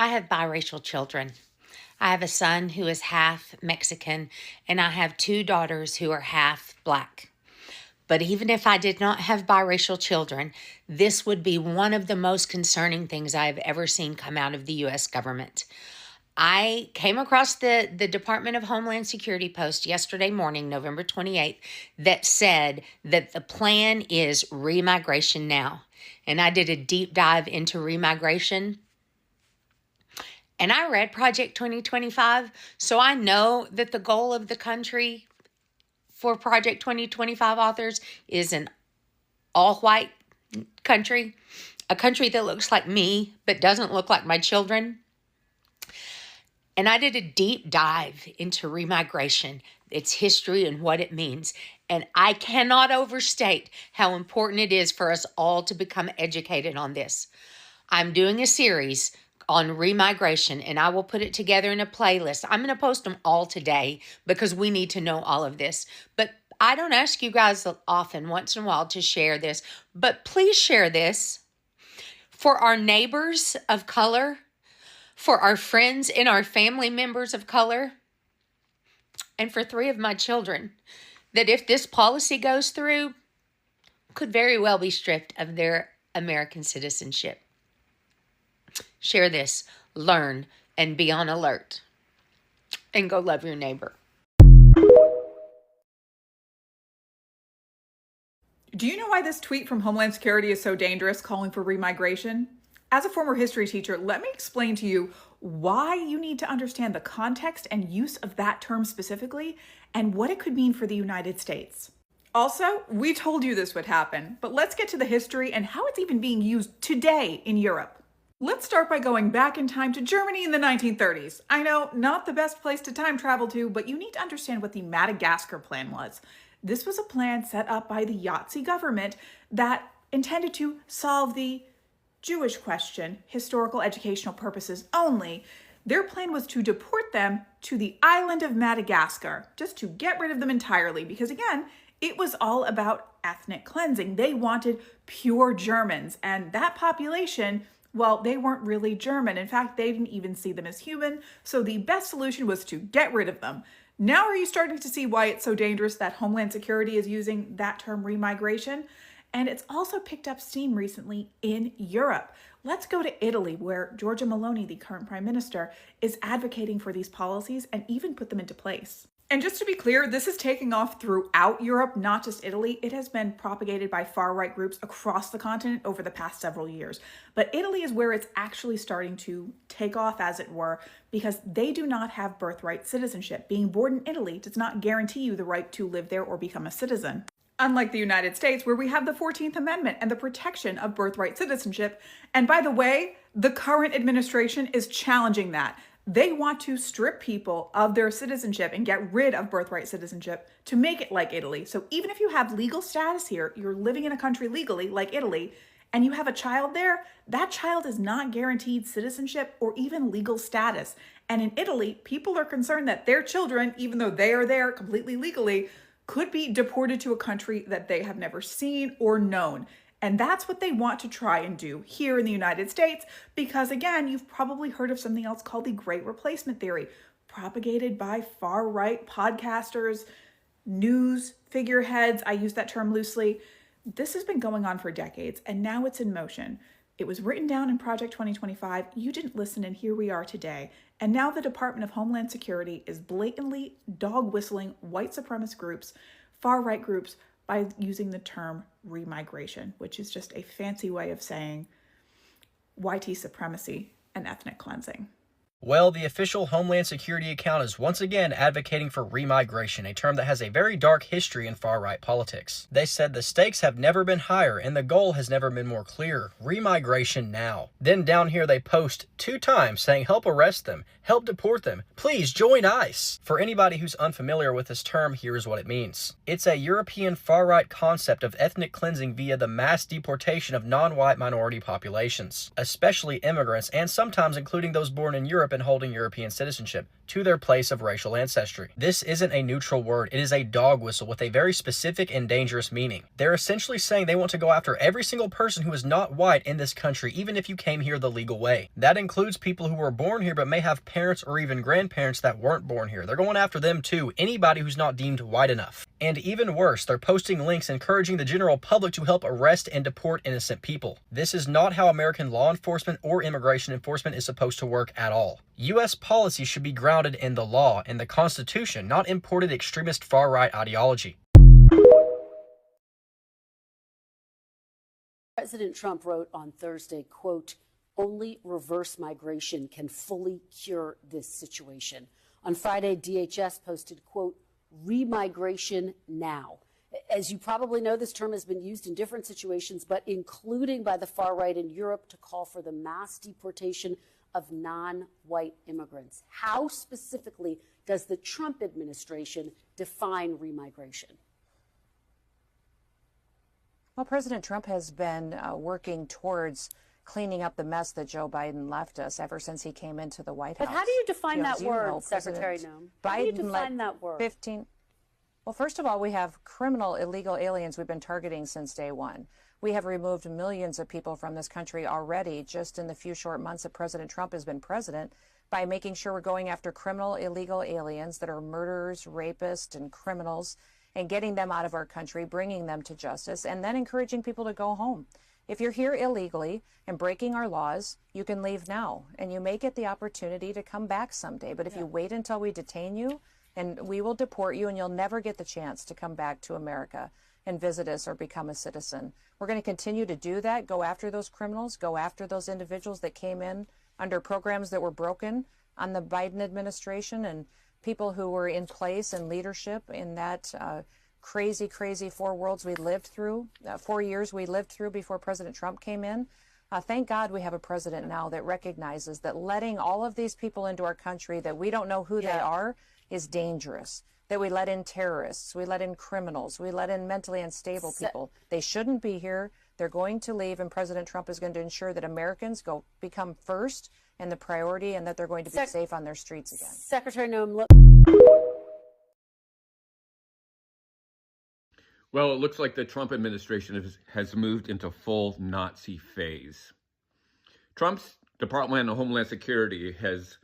I have biracial children. I have a son who is half Mexican, and I have two daughters who are half Black. But even if I did not have biracial children, this would be one of the most concerning things I have ever seen come out of the U.S. government. I came across the Department of Homeland Security post yesterday morning, November 28th, that said that the plan is remigration now. And I did a deep dive into remigration. And I read Project 2025, so I know that the goal of the country for Project 2025 authors is an all-white country, a country that looks like me but doesn't look like my children. And I did a deep dive into remigration, its history and what it means. And I cannot overstate how important it is for us all to become educated on this. I'm doing a series on remigration, and I will put it together in a playlist. I'm going to post them all today because we need to know all of this. But I don't ask you guys often, once in a while, to share this. But please share this for our neighbors of color, for our friends and our family members of color, and for 3 of my children, that if this policy goes through, could very well be stripped of their American citizenship. Share this, learn, and be on alert. And go love your neighbor. Do you know why this tweet from Homeland Security is so dangerous, calling for remigration? As a former history teacher, let me explain to you why you need to understand the context and use of that term specifically and what it could mean for the United States. Also, we told you this would happen, but let's get to the history and how it's even being used today in Europe. Let's start by going back in time to Germany in the 1930s. I know, not the best place to time travel to, but you need to understand what the Madagascar Plan was. This was a plan set up by the Yahtzee government that intended to solve the Jewish question, historical educational purposes only. Their plan was to deport them to the island of Madagascar, just to get rid of them entirely, because again, it was all about ethnic cleansing. They wanted pure Germans, and that population, well, they weren't really German. In fact, they didn't even see them as human, so the best solution was to get rid of them. Now are you starting to see why it's so dangerous that Homeland Security is using that term remigration? And it's also picked up steam recently in Europe. Let's go to Italy, where Giorgia Meloni, the current prime minister, is advocating for these policies and even put them into place. And just to be clear, this is taking off throughout Europe, not just Italy. It has been propagated by far-right groups across the continent over the past several years. But Italy is where it's actually starting to take off, as it were, because they do not have birthright citizenship. Being born in Italy does not guarantee you the right to live there or become a citizen. Unlike the United States, where we have the 14th Amendment and the protection of birthright citizenship. And by the way, the current administration is challenging that. They want to strip people of their citizenship and get rid of birthright citizenship to make it like Italy. So even if you have legal status here, you're living in a country legally like Italy, and you have a child there, that child is not guaranteed citizenship or even legal status. And in Italy, people are concerned that their children, even though they are there completely legally, could be deported to a country that they have never seen or known. And that's what they want to try and do here in the United States, because again, you've probably heard of something else called the Great Replacement Theory, propagated by far-right podcasters, news figureheads. I use that term loosely. This has been going on for decades, and now it's in motion. It was written down in Project 2025. You didn't listen, and here we are today. And now the Department of Homeland Security is blatantly dog-whistling white supremacist groups, far-right groups, by using the term remigration, which is just a fancy way of saying whitey supremacy and ethnic cleansing. Well, the official Homeland Security account is once again advocating for remigration, a term that has a very dark history in far-right politics. They said the stakes have never been higher and the goal has never been more clear. Remigration now. Then down here they post 2 times saying help arrest them, help deport them, please join ICE. For anybody who's unfamiliar with this term, here's what it means. It's a European far-right concept of ethnic cleansing via the mass deportation of non-white minority populations, especially immigrants and sometimes including those born in Europe Europe and holding European citizenship to their place of racial ancestry. This isn't a neutral word, it is a dog whistle with a very specific and dangerous meaning. They're essentially saying they want to go after every single person who is not white in this country, even if you came here the legal way. That includes people who were born here but may have parents or even grandparents that weren't born here. They're going after them too, anybody who's not deemed white enough. And even worse, they're posting links encouraging the general public to help arrest and deport innocent people. This is not how American law enforcement or immigration enforcement is supposed to work at all. U.S. policy should be grounded in the law and the Constitution, not imported extremist far-right ideology. President Trump wrote on Thursday, quote, "Only reverse migration can fully cure this situation." On Friday, DHS posted, quote, "Remigration now." As you probably know, this term has been used in different situations, but including by the far right in Europe to call for the mass deportation of non-white immigrants. How specifically does the Trump administration define remigration? Well, President Trump has been working towards cleaning up the mess that Joe Biden left us ever since he came into the White House. But how do you define that word, President Secretary Noem? Biden How do you define that word? 15. Well, first of all, we have criminal illegal aliens we've been targeting since day one. We have removed millions of people from this country already just in the few short months that President Trump has been president by making sure we're going after criminal illegal aliens that are murderers, rapists, and criminals and getting them out of our country, bringing them to justice, and then encouraging people to go home. If you're here illegally and breaking our laws, you can leave now, and you may get the opportunity to come back someday. But if you wait until we detain you, and we will deport you, and you'll never get the chance to come back to America and visit us or become a citizen. We're going to continue to do that, go after those criminals, go after those individuals that came in under programs that were broken on the Biden administration and people who were in place and leadership in that crazy 4 worlds we lived through, 4 years we lived through before President Trump came in. Thank God we have a president now that recognizes that letting all of these people into our country that we don't know who they are is dangerous. That we let in terrorists, we let in criminals, we let in mentally unstable people. They shouldn't be here. They're going to leave, and President Trump is going to ensure that Americans become first and the priority, and that they're going to be safe on their streets again. Secretary Noem. Well, it looks like the Trump administration has moved into full Nazi phase. Trump's Department of Homeland Security has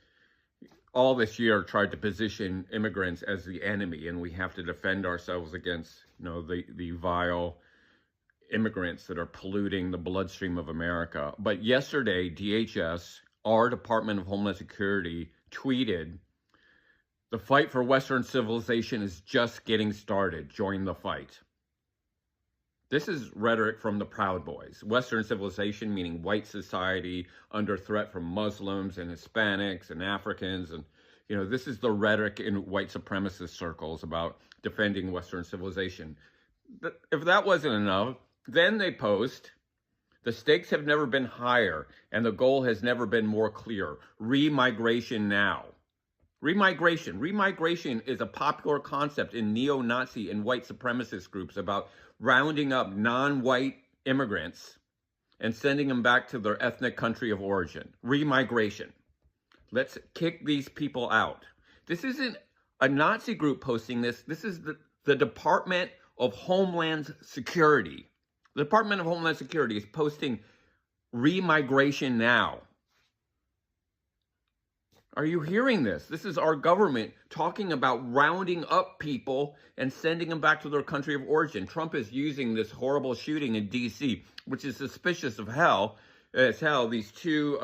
all this year tried to position immigrants as the enemy, and we have to defend ourselves against, the vile immigrants that are polluting the bloodstream of America. But yesterday, DHS, our Department of Homeland Security, tweeted, "The fight for Western civilization is just getting started. Join the fight." This is rhetoric from the Proud Boys. Western civilization meaning white society under threat from Muslims and Hispanics and Africans. And, this is the rhetoric in white supremacist circles about defending Western civilization. If that wasn't enough, then they post, "The stakes have never been higher and the goal has never been more clear. Remigration now." Remigration. Remigration is a popular concept in neo-Nazi and white supremacist groups about rounding up non-white immigrants and sending them back to their ethnic country of origin. Remigration. Let's kick these people out. This isn't a Nazi group posting this. This is the Department of Homeland Security. The Department of Homeland Security is posting remigration now. Are you hearing this? This is our government talking about rounding up people and sending them back to their country of origin. Trump is using this horrible shooting in D.C., which is suspicious as hell. These two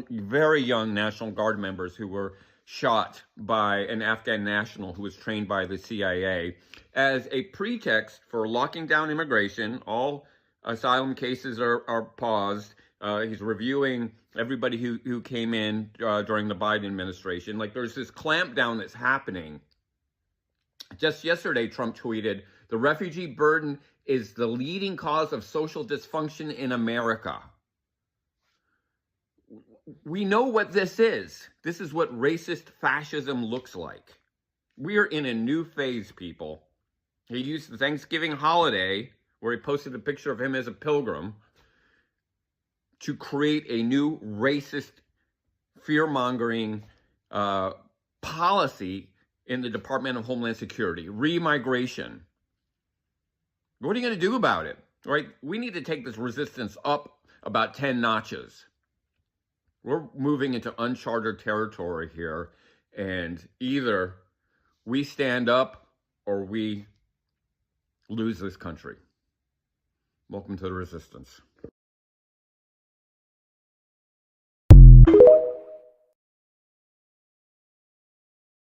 very young National Guard members who were shot by an Afghan national who was trained by the CIA as a pretext for locking down immigration. All asylum cases are paused. He's reviewing everybody who came in during the Biden administration. Like, there's this clampdown that's happening. Just yesterday, Trump tweeted, "The refugee burden is the leading cause of social dysfunction in America." We know what this is. This is what racist fascism looks like. We are in a new phase, people. He used the Thanksgiving holiday, where he posted a picture of him as a pilgrim, to create a new racist fear-mongering policy in the Department of Homeland Security, remigration. What are you going to do about it? Right? We need to take this resistance up about 10 notches. We're moving into uncharted territory here, and either we stand up or we lose this country. Welcome to the resistance.